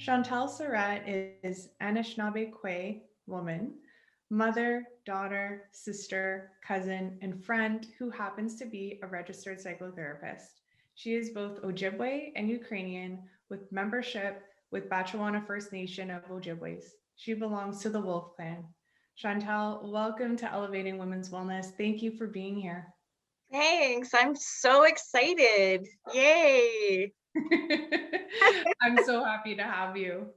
Chantelle Syrette is Anishinaabe woman, mother, daughter, sister, cousin, and friend who happens to be a registered psychotherapist. She is both Ojibwe and Ukrainian with membership with Batchewana First Nation of Ojibways. She belongs to the Wolf Clan. Chantelle, welcome to Elevating Women's Wellness. Thank you for being here. Thanks. I'm so excited. Yay. I'm so happy to have you.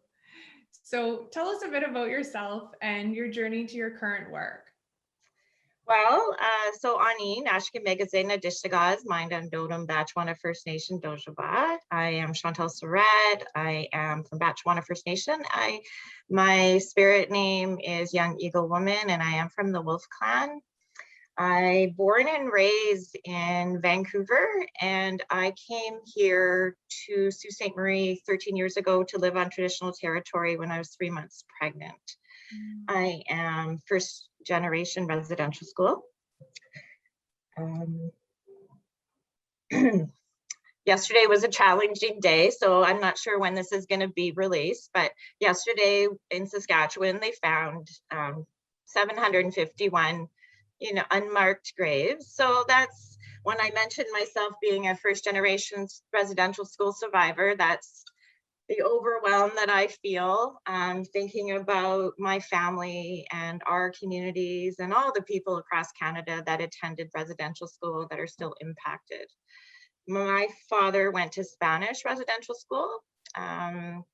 So tell us a bit about yourself and your journey to your current work. Well, so Ani, Nashke Megazena Dishtagaz, Mind and Dodum Batchewana First Nation Dojo. I am Chantelle Syrette. I am from Batchewana First Nation. My spirit name is Young Eagle Woman, and I am from the Wolf Clan. I born and raised in Vancouver, and I came here to Sault Ste. Marie 13 years ago to live on traditional territory when I was 3 months pregnant. I am first generation residential school. Yesterday was a challenging day, so I'm not sure when this is going to be released, but yesterday in Saskatchewan, they found 751 unmarked graves. So that's when I mentioned myself being a first generation residential school survivor, that's the overwhelm that I feel thinking about my family and our communities and all the people across Canada that attended residential school that are still impacted. My father went to Spanish residential school and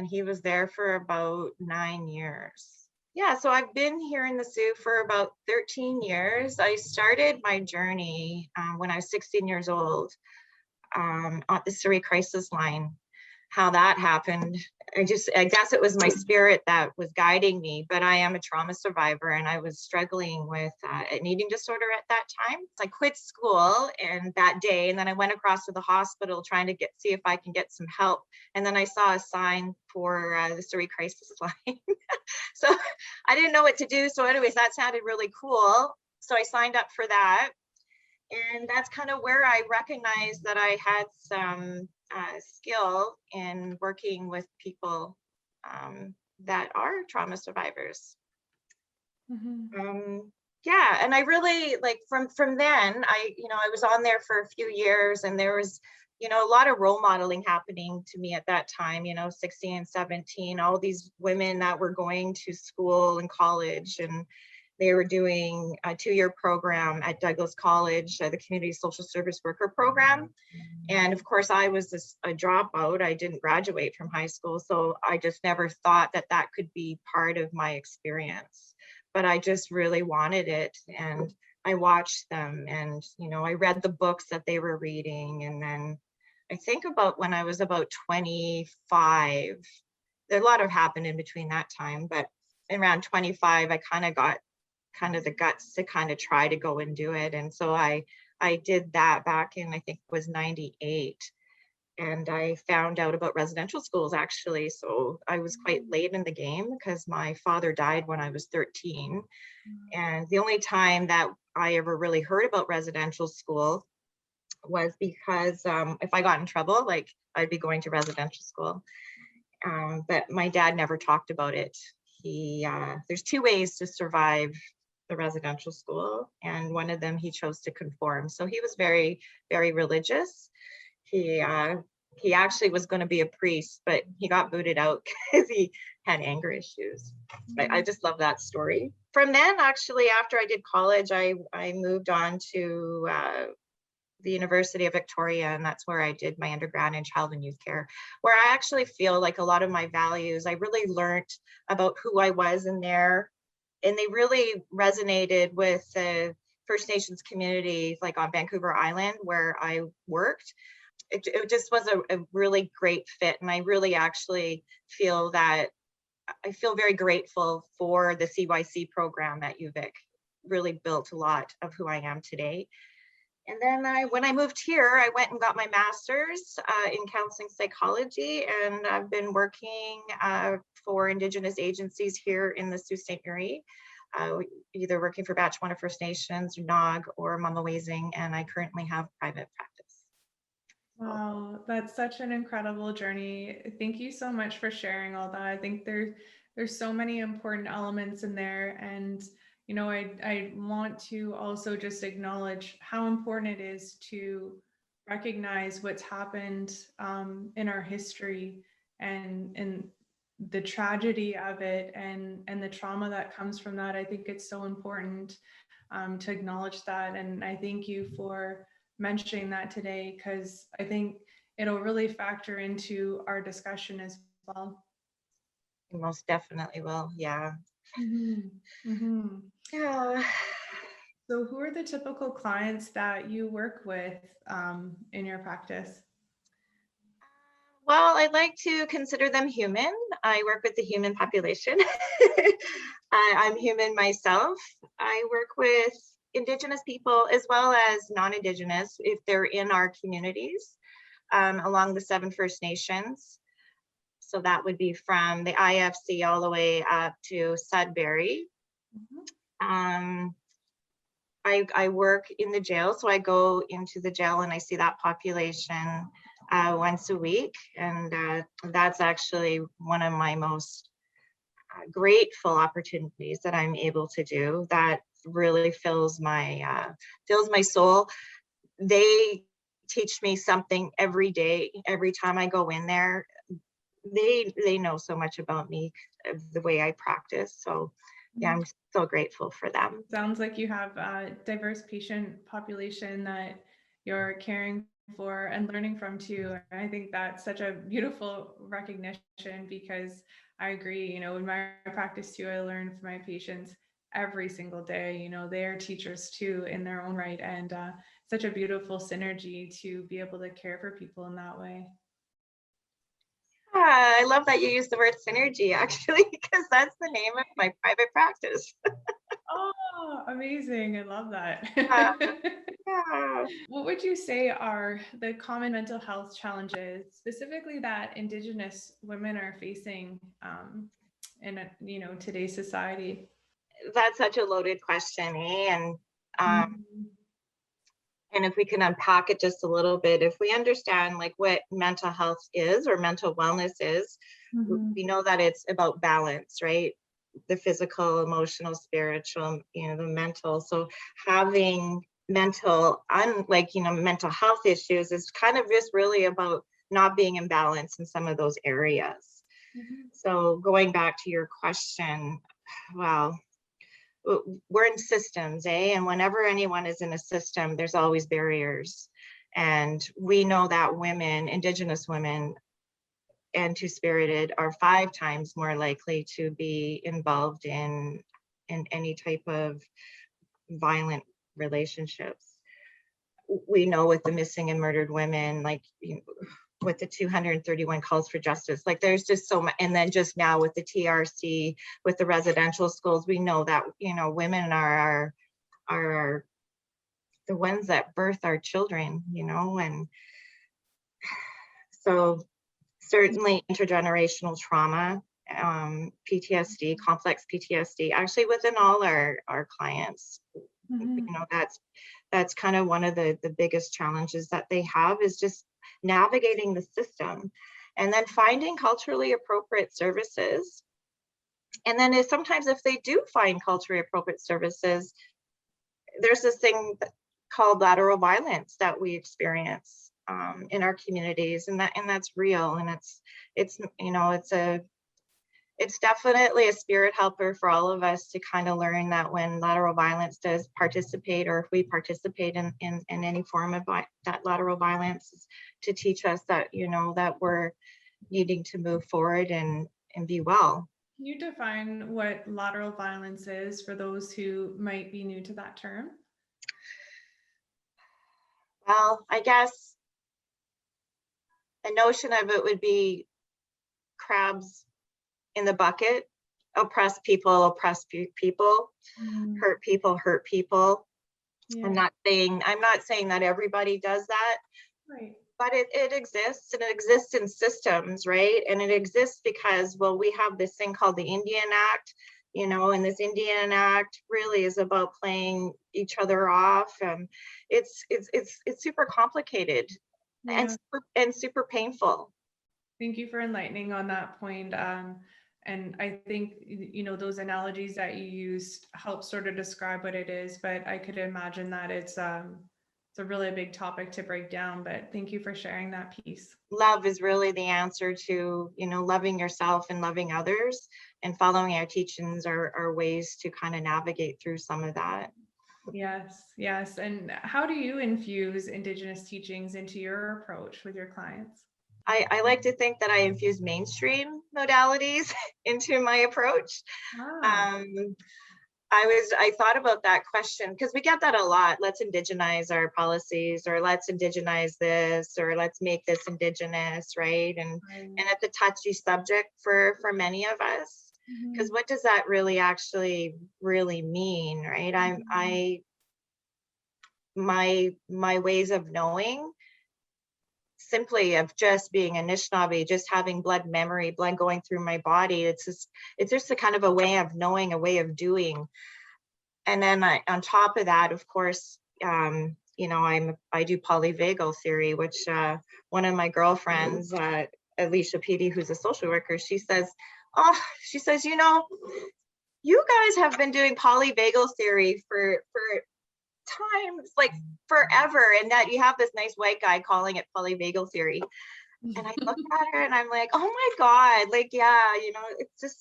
he was there for about 9 years. Yeah, so I've been here in the Sioux for about 13 years. I started my journey when I was 16 years old on the Surrey crisis line. How that happened, I guess it was my spirit that was guiding me, but I am a trauma survivor and I was struggling with an eating disorder at that time. So I quit school and that day, and then I went across to the hospital trying to see if I can get some help. And then I saw a sign for the Surrey crisis line. So I didn't know what to do. So anyways, that sounded really cool. So I signed up for that. And that's kind of where I recognized that I had some skill in working with people that are trauma survivors. Yeah, and I really from then I was on there for a few years, and there was a lot of role modeling happening to me at that time, 16 and 17, all these women that were going to school and college, and they were doing a 2-year program at Douglas College, the community social service worker program. And of course, I was a dropout. I didn't graduate from high school. So I just never thought that that could be part of my experience. But I just really wanted it. And I watched them and, I read the books that they were reading. And then I think about when I was about 25, a lot of happened in between that time, but around 25, I kind of got the guts to kind of try to go and do it. And so I did that back in, I think it was 98. And I found out about residential schools actually. So I was quite late in the game because my father died when I was 13. And the only time that I ever really heard about residential school was because if I got in trouble, I'd be going to residential school. But my dad never talked about it. There's 2 ways to survive the residential school, and one of them he chose to conform. So he was very, very religious. He actually was going to be a priest, but he got booted out because he had anger issues. I just love that story. From then, actually, after I did college, I moved on to the University of Victoria, and that's where I did my undergrad in child and youth care, where I actually feel like a lot of my values, I really learned about who I was in there, and they really resonated with the First Nations community, like on Vancouver Island, where I worked. It just was a really great fit, and I really actually feel that I feel very grateful for the CYC program at UVic. Really built a lot of who I am today. And then when I moved here, I went and got my master's in counseling psychology, and I've been working for Indigenous agencies here in the Sault Ste. Marie, either working for Batchewana First Nations, NOG, or Mama Wazing, and I currently have private practice. Wow, that's such an incredible journey. Thank you so much for sharing all that. I think there's so many important elements in there, and I want to also just acknowledge how important it is to recognize what's happened in our history, and the tragedy of it, and the trauma that comes from that. I think it's so important to acknowledge that, and I thank you for mentioning that today, because I think it'll really factor into our discussion as well. Most definitely will. Yeah. Mm-hmm. Yeah. So who are the typical clients that you work with in your practice? Well, I'd like to consider them human. I work with the human population. I'm human myself. I work with Indigenous people as well as non-Indigenous if they're in our communities along the 7 First Nations. So that would be from the IFC all the way up to Sudbury. Um, I work in the jail, so I go into the jail and I see that population once a week, and that's actually one of my most grateful opportunities that I'm able to do. That really fills my soul. They teach me something every day. Every time I go in there, they know so much about me, the way I practice. So yeah, I'm so grateful for them. Sounds like you have a diverse patient population that you're caring for and learning from too. And I think that's such a beautiful recognition, because I agree, in my practice too, I learn from my patients every single day. They are teachers too in their own right. And such a beautiful synergy to be able to care for people in that way. I love that you use the word synergy, actually, because that's the name of my private practice. Oh, amazing. I love that. Yeah. What would you say are the common mental health challenges, specifically that Indigenous women are facing in today's society? That's such a loaded question, eh? Mhm. And if we can unpack it just a little bit, if we understand like what mental health is or mental wellness is, we Mhm. know that it's about balance, right? The physical, emotional, spiritual, the mental. So having mental health issues is kind of just really about not being in balance in some of those areas. Mhm. So going back to your question, well, we're in systems, eh? And whenever anyone is in a system, there's always barriers. And we know that women, Indigenous women, and Two-Spirited are 5 times more likely to be involved in any type of violent relationships. We know with the missing and murdered women, like with the 231 calls for justice, like there's just so much. And then just now with the R.C, with the residential schools, we know that women are the ones that birth our children, and so certainly intergenerational trauma, PTSD, complex PTSD, actually within all our clients, Mhm. that's kind of one of the biggest challenges that they have, is just navigating the system and then finding culturally appropriate services. And then sometimes if they do find culturally appropriate services, there's this thing called lateral violence that we experience in our communities, and that's real, and it's definitely a spirit helper for all of us to kind of learn that when lateral violence does participate, or if we participate in any form of that lateral violence, to teach us that that we're needing to move forward and be well. Can you define what lateral violence is for those who might be new to that term? Well, I guess a notion of it would be crabs in the bucket. Oppressed people oppress people, Mm. hurt people hurt people. Yeah. I'm not saying that everybody does that, Right. but it exists, and it exists in systems, right? And it exists because, well, we have this thing called the Indian Act, and this Indian Act really is about playing each other off. It's super complicated. Yeah. and super painful. Thank you for enlightening on that point. And I think, those analogies that you used help sort of describe what it is, but I could imagine that it's a really big topic to break down, but thank you for sharing that piece. Love is really the answer to, loving yourself and loving others, and following our teachings are ways to kind of navigate through some of that. Yes, yes. And how do you infuse Indigenous teachings into your approach with your clients? I like to think that I infuse mainstream modalities into my approach. Ah, Um, I thought about that question because we get that a lot. Let's indigenize our policies, or let's indigenize this, or let's make this indigenous, right? And right. it's a touchy subject for many of us, because Mhm, what does that really actually really mean, right? mhm. My ways of knowing, simply of just being Anishinaabe, just having blood memory, blood going through my body. It's just a kind of a way of knowing, a way of doing. And then on top of that, of course, I do polyvagal theory, which one of my girlfriends, Alicia Petey, who's a social worker, she says, you guys have been doing polyvagal theory for times, like forever, and that you have this nice white guy calling it polyvagal theory. And I look at her and I'm like, oh my God, like, yeah,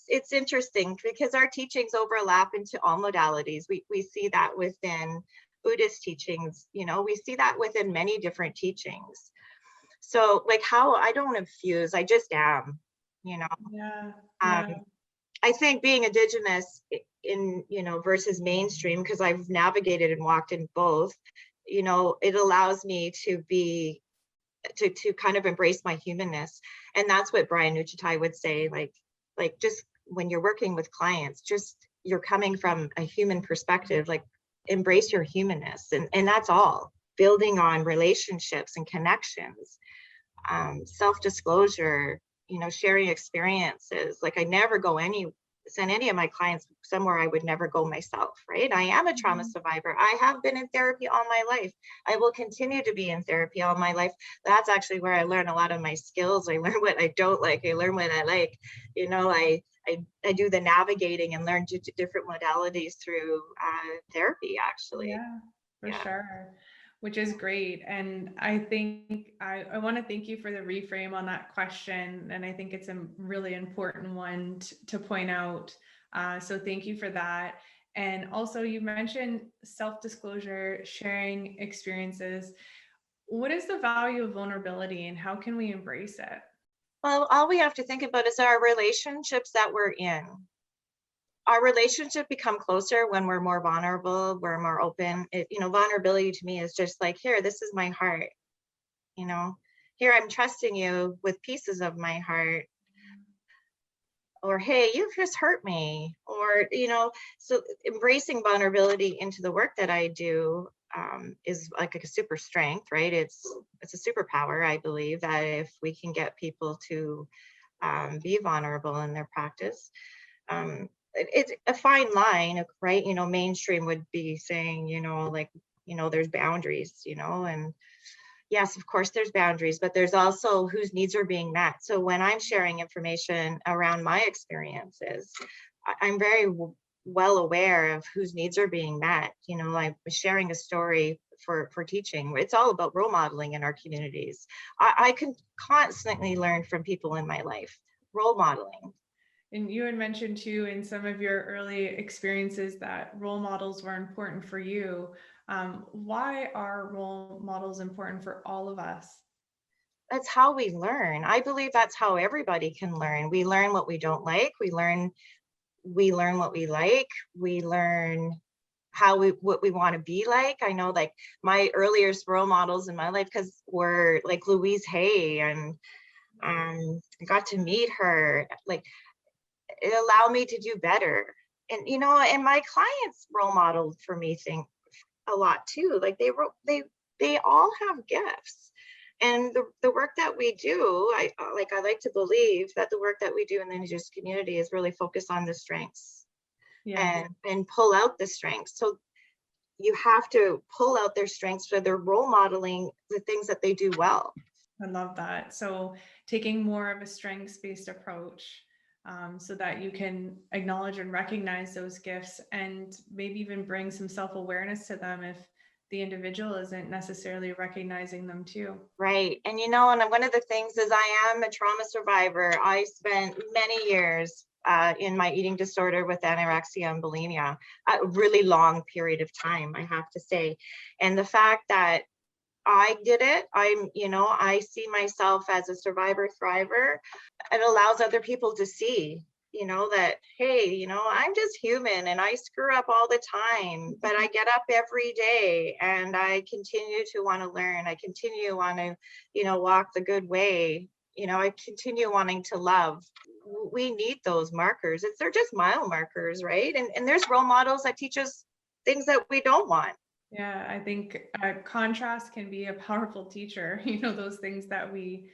it's interesting because our teachings overlap into all modalities. We see that within Buddhist teachings, we see that within many different teachings. So like, how I don't infuse, I just am, you know. Yeah, Um, yeah. I think being Indigenous in, versus mainstream, because I've navigated and walked in both, it allows me to kind of embrace my humanness. And that's what Brian Nuchitai would say, like just when you're working with clients, just you're coming from a human perspective, like embrace your humanness. And that's all. Building on relationships and connections, self-disclosure, sharing experiences. Like I never send any of my clients somewhere I would never go myself, right? I am a trauma Mhm. survivor. I have been in therapy all my life. I will continue to be in therapy all my life. That's actually where I learn a lot of my skills. I learn what I don't like. I learn what I like. I do the navigating and learn different modalities through therapy, actually. Yeah, for Yeah. sure, which is great. And I think I want to thank you for the reframe on that question. And I think it's a really important one to point out. So thank you for that. And also, you mentioned self disclosure, sharing experiences. What is the value of vulnerability and how can we embrace it? Well, all we have to think about is our relationships that we're in. Our relationship become closer when we're more vulnerable, we're more open. Vulnerability to me is just like, here, this is my heart, you know, here I'm trusting you with pieces of my heart, or hey, you've just hurt me, or, so embracing vulnerability into the work that I do is like a super strength, right? It's a superpower. I believe that if we can get people to be vulnerable in their practice, it's a fine line, right? Mainstream would be saying, like, there's boundaries, and yes, of course there's boundaries, but there's also whose needs are being met. So when I'm sharing information around my experiences, I'm very well aware of whose needs are being met. I'm sharing a story for teaching. It's all about role modeling in our communities. I can constantly learn from people in my life. Role modeling. And you had mentioned too in some of your early experiences that role models were important for you. Why are role models important for all of us? That's how we learn. I believe that's how everybody can learn. We learn what we don't like. We learn what we like. We learn what we want to be like. I know, like, my earliest role models in my life because were like Louise Hay, and I got to meet her. Like, it allowed me to do better. And my clients role modeled for me think a lot too. Like they all have gifts. And the work that we do, I like to believe that the work that we do in the Indigenous community is really focused on the strengths Yeah. and pull out the strengths. So you have to pull out their strengths, so they're role modeling the things that they do well. I love that. So taking more of a strengths-based approach, so that you can acknowledge and recognize those gifts, and maybe even bring some self-awareness to them if the individual isn't necessarily recognizing them too. Right. And you know, and one of the things is I am a trauma survivor. I spent many years in my eating disorder with anorexia and bulimia, a really long period of time, I have to say. And the fact that I did it, I see myself as a survivor thriver. It allows other people to see, that, hey, I'm just human and I screw up all the time, but I get up every day and I continue to want to learn. I continue want to, walk the good way. I continue wanting to love. We need those markers. They're just mile markers, right? And there's role models that teach us things that we don't want. Yeah, I think contrast can be a powerful teacher. Those things that we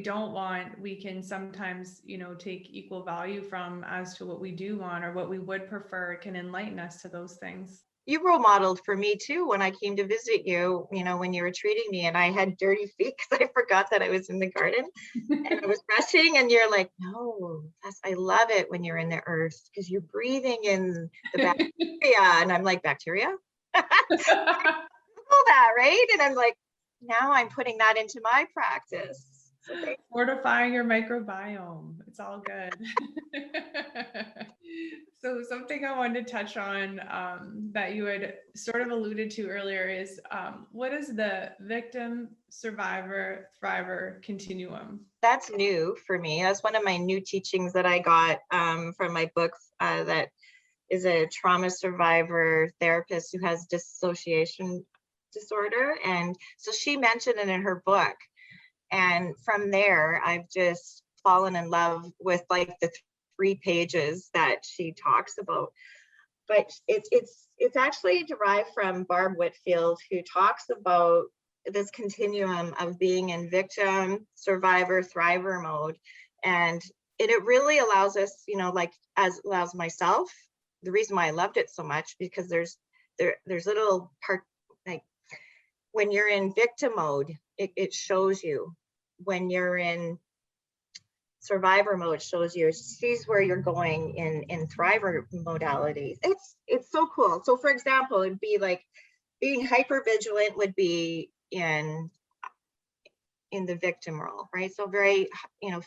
don't want, we can sometimes, take equal value from as to what we do want or what we would prefer. It can enlighten us to those things. You role modeled for me too when I came to visit you, when you were treating me and I had dirty feet because I forgot that I was in the garden and I was brushing, and you're like, no, I love it when you're in the earth because you're breathing in the bacteria. And I'm like, bacteria? All that, right? And I'm like, now I'm putting that into my practice. So fortifying your microbiome. It's all good. So something I wanted to touch on that you had sort of alluded to earlier is what is the victim, survivor, thriver continuum? That's new for me. That's one of my new teachings that I got from my book that is a trauma survivor therapist who has dissociation disorder. And so she mentioned it in her book. And from there, I've just fallen in love with like the 3 pages that she talks about. But it's actually derived from Barb Whitfield, who talks about this continuum of being in victim, survivor, thriver mode. And it really allows us, as allows myself. The reason why I loved it so much, because there's little part, like when you're in victim mode, it shows you. When you're in survivor mode, shows you, sees where you're going in thriver modalities. It's so cool. So for example, it'd be like being hyper vigilant would be in the victim role, right? So very,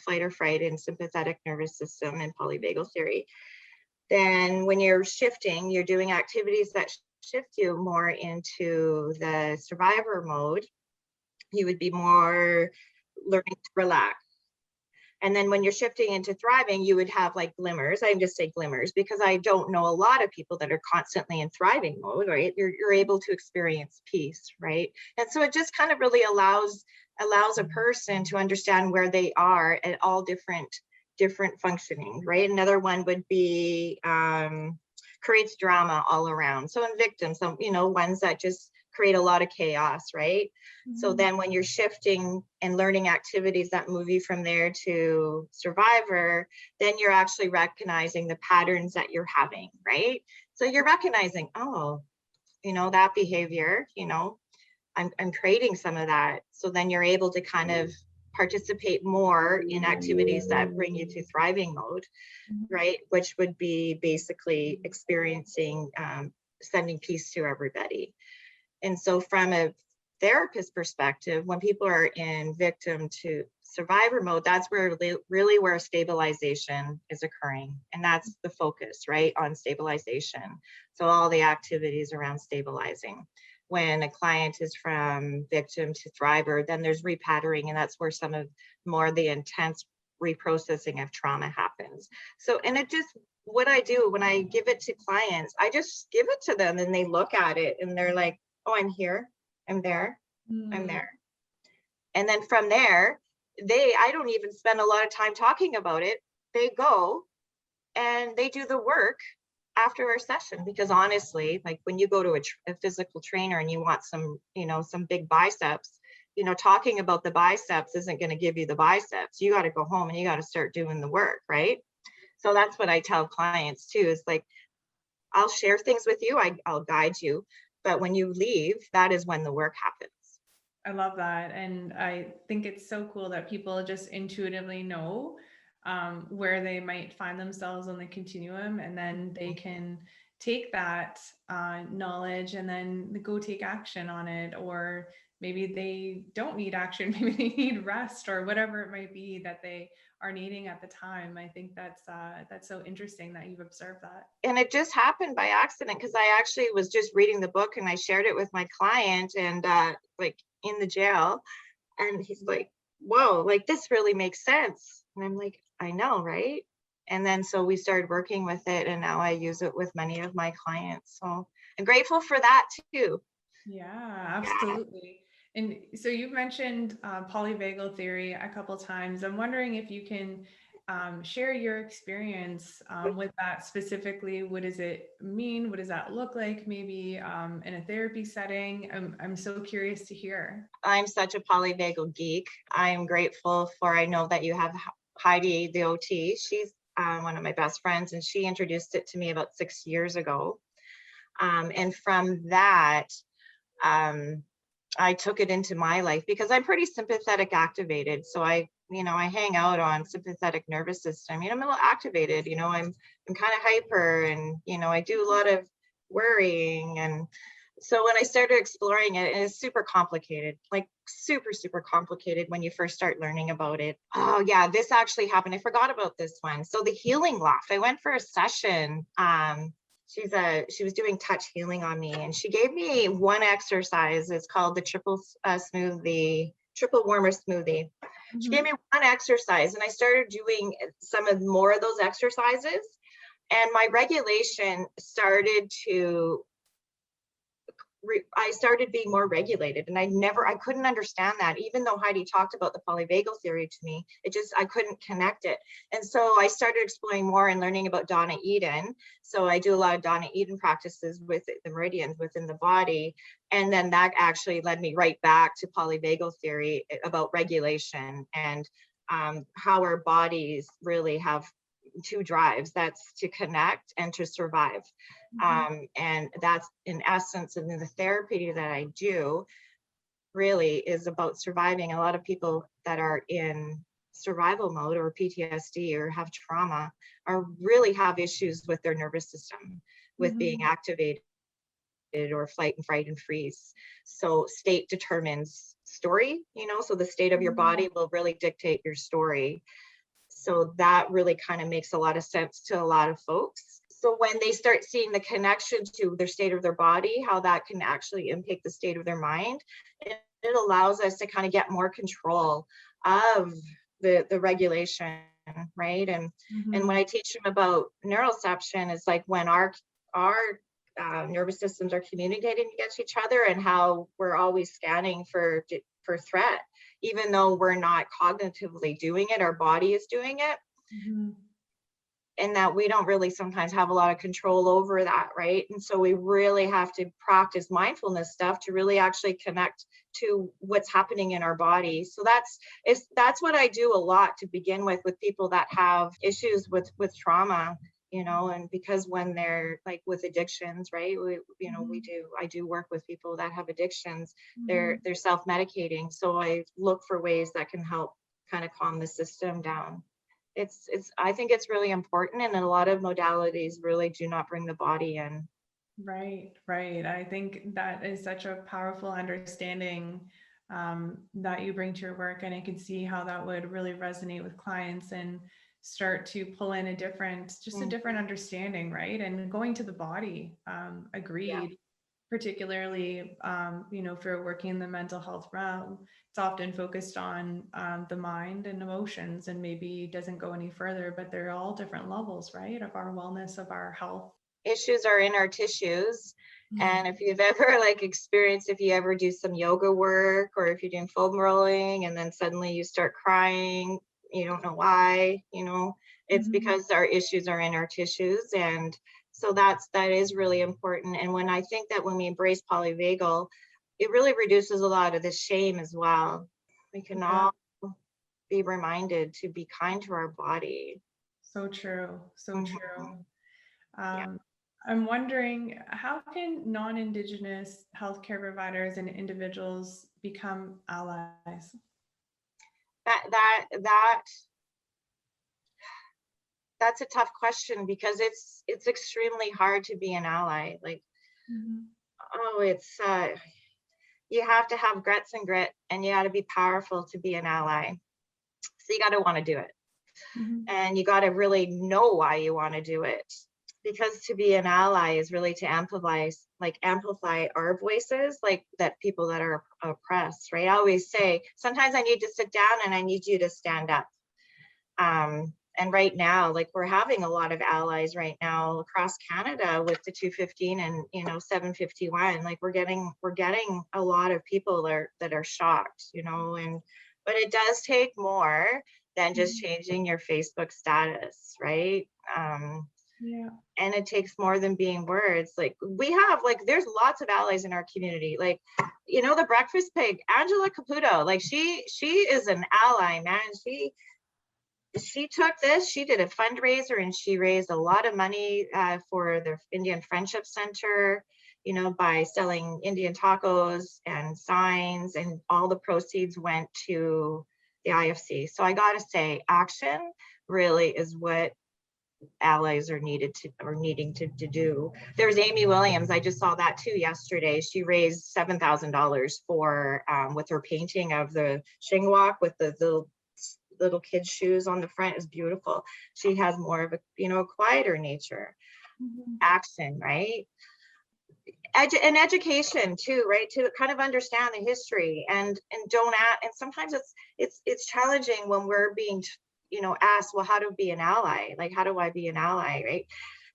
fight or fright and sympathetic nervous system and polyvagal theory. Then when you're shifting, you're doing activities that shift you more into the survivor mode. You would be more learning to relax. And then when you're shifting into thriving, you would have like glimmers. I just say glimmers because I don't know a lot of people that are constantly in thriving mode, right? You're able to experience peace, right? And so it just kind of really allows a person to understand where they are at all different functioning, right? Another one would be creates drama all around. So in victims, some, ones that just create a lot of chaos, right? Mm-hmm. So then when you're shifting and learning activities that move you from there to survivor, then you're actually recognizing the patterns that you're having, right? So you're recognizing, oh, that behavior, I'm creating some of that. So then you're able to kind of participate more in activities that bring you to thriving mode, right? Which would be basically experiencing, sending peace to everybody. And so from a therapist perspective, when people are in victim to survivor mode, that's where really where stabilization is occurring. And that's the focus, right? On stabilization. So all the activities around stabilizing. When a client is from victim to thriver, then there's repatterning, and that's where some of more the intense reprocessing of trauma happens. So, and it just, what I do when I give it to clients, I just give it to them and they look at it and they're like, oh, I'm here, I'm there, I'm there. And then from there, I don't even spend a lot of time talking about it. They go and they do the work after our session, because honestly, like when you go to a physical trainer and you want some, some big biceps, talking about the biceps isn't going to give you the biceps. You got to go home and you got to start doing the work, right? So that's what I tell clients too, is like, I'll share things with you, I'll guide you, but when you leave, that is when the work happens. I love that. And I think it's so cool that people just intuitively know where they might find themselves on the continuum, and then they can take that knowledge and then go take action on it. Or maybe they don't need action, maybe they need rest or whatever it might be that they are needing at the time. I think that's so interesting that you've observed that. And it just happened by accident, because I actually was just reading the book and I shared it with my client, and like in the jail, and he's like, whoa, like this really makes sense. And I'm like, I know, right? And then so we started working with it, and now I use it with many of my clients. So I'm grateful for that too. Yeah, absolutely. And so you've mentioned polyvagal theory a couple times. I'm wondering if you can share your experience with that specifically. What does it mean? What does that look like? Maybe in a therapy setting. I'm so curious to hear. I'm such a polyvagal geek. I'm grateful for, I know that you have Heidi, the OT. She's one of my best friends, and she introduced it to me about 6 years ago. And from that, I took it into my life because I'm pretty sympathetic activated. So I hang out on sympathetic nervous system. I'm a little activated, I'm kind of hyper, and, I do a lot of worrying. And so when I started exploring it, it's super complicated, like super, super complicated when you first start learning about it. Oh yeah, this actually happened. I forgot about this one. So the healing loft, I went for a session. She was doing touch healing on me, and she gave me one exercise. It's called the triple warmer smoothie. She gave me one exercise, and I started doing some of more of those exercises, and my regulation started to I started being more regulated, and I couldn't understand that. Even though Heidi talked about the polyvagal theory to me, I couldn't connect it. And so I started exploring more and learning about Donna Eden. So I do a lot of Donna Eden practices with the meridians within the body. And then that actually led me right back to polyvagal theory about regulation, and how our bodies really have two drives. That's to connect and to survive. And that's in essence, and the therapy that I do really is about surviving. A lot of people that are in survival mode or PTSD or have trauma really have issues with their nervous system, with being activated or flight and fright and freeze. So state determines story, so the state of your body will really dictate your story. So that really kind of makes a lot of sense to a lot of folks. So when they start seeing the connection to their state of their body, how that can actually impact the state of their mind, it allows us to kind of get more control of the regulation, right? And when I teach them about neuroception, it's like when our nervous systems are communicating against each other, and how we're always scanning for threat, even though we're not cognitively doing it, our body is doing it. And that we don't really sometimes have a lot of control over that, right? And so we really have to practice mindfulness stuff to really actually connect to what's happening in our body. So that's what I do a lot to begin with people that have issues with trauma, and because when they're like with addictions, right? I do work with people that have addictions. They're self-medicating. So I look for ways that can help kind of calm the system down. I think it's really important, and a lot of modalities really do not bring the body in. Right. I think that is such a powerful understanding that you bring to your work, and I can see how that would really resonate with clients and start to pull in a different understanding, right? And going to the body, agreed. Yeah. Particularly, if you're working in the mental health realm, it's often focused on the mind and emotions, and maybe doesn't go any further, but they're all different levels, right, of our wellness, of our health. Issues are in our tissues. And if you've ever if you ever do some yoga work, or if you're doing foam rolling and then suddenly you start crying, you don't know why, it's because our issues are in our tissues. And so that is really important. And when I think that when we embrace polyvagal, it really reduces a lot of the shame as well. We can all be reminded to be kind to our body. So true. I'm wondering, how can non-Indigenous healthcare providers and individuals become allies? That that's a tough question, because it's extremely hard to be an ally. Like, Mhm. oh, it's you have to have guts and grit, and you got to be powerful to be an ally. So you got to want to do it, Mhm. and you got to really know why you want to do it, because to be an ally is really to amplify our voices, like that people that are oppressed, right? I always say sometimes I need to sit down and I need you to stand up. And right now, like, we're having a lot of allies right now across Canada with the 215 and 751. Like, we're getting a lot of people that are shocked, and but it does take more than just Mhm. changing your Facebook status, right? Yeah. And it takes more than being words. Like, we have, like, there's lots of allies in our community. Like, the breakfast pig, Angela Caputo, like, she is an ally, man. She took this, she did a fundraiser, and she raised a lot of money for the Indian Friendship Center, by selling Indian tacos and signs, and all the proceeds went to the IFC. So I gotta say, action really is what allies are needing to do. There's Amy Williams, I just saw that too yesterday. She raised $7,000 for with her painting of the Shingwalk with the little kids' shoes on the front. Is beautiful. She has more of a quieter nature. Mhm. Action, right? And education too, right? To kind of understand the history, and don't act. And sometimes it's challenging when we're being asked, well, how to be an ally? Like, how do I be an ally, right?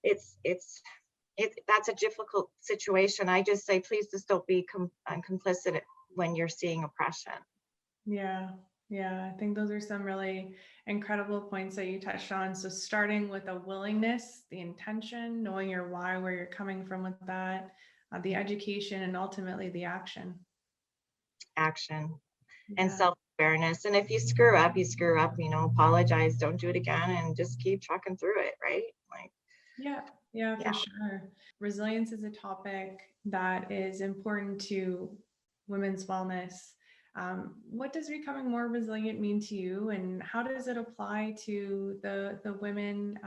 That's a difficult situation. I just say, please just don't be complicit when you're seeing oppression. Yeah. Yeah. I think those are some really incredible points that you touched on. So starting with a willingness, the intention, knowing your why, where you're coming from with that, the education, and ultimately the action. Action and Yeah. self-awareness. And if you screw up, you screw up, apologize, don't do it again, and just keep trucking through it, right? Like, Yeah. Yeah, for yeah. sure. Resilience is a topic that is important to women's wellness. What does becoming more resilient mean to you, and how does it apply to the women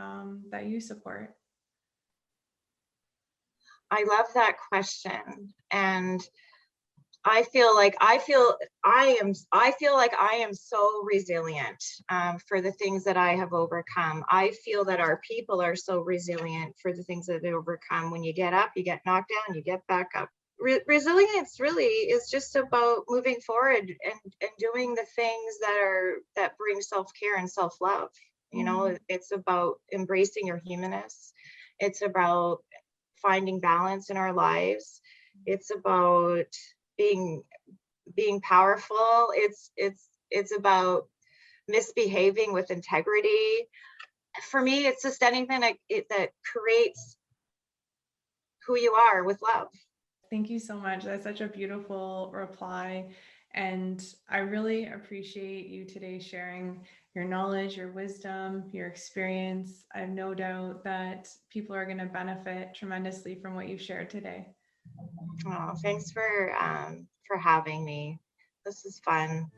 that you support? I love that question. And I feel like I am so resilient for the things that I have overcome. I feel that our people are so resilient for the things that they overcome. When you get up, you get knocked down, you get back up. Resilience really is just about moving forward and doing the things that bring self-care and self-love. Mhm. It's about embracing your humanness. It's about finding balance in our lives. It's about being powerful. It's about misbehaving with integrity. For me, it's just anything that creates who you are with love. Thank you so much. That's such a beautiful reply. And I really appreciate you today sharing your knowledge, your wisdom, your experience. I have no doubt that people are going to benefit tremendously from what you've shared today. Oh, thanks for having me. This is fun.